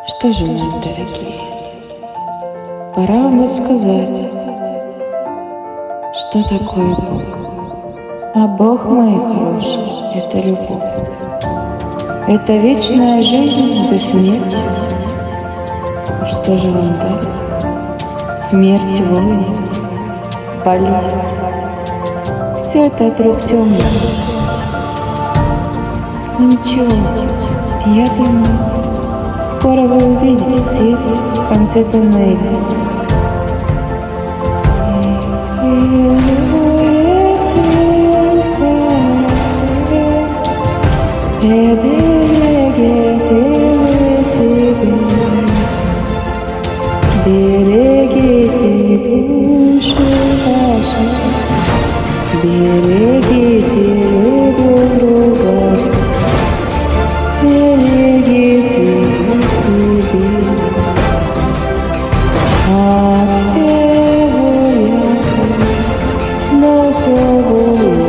Что же, мои дорогие, пора вам рассказать, что такое Бог. А Бог, мои хорошие, это любовь. Это вечная жизнь без смерти. А что же вам дать? Смерть, войны, болезнь. Все это от рук темных. Но ничего, я думаю, скоро вы увидите свет в конце туннеля. Берегите душу вашу, берегите друг друга, берегите себя. А требует, но все будет.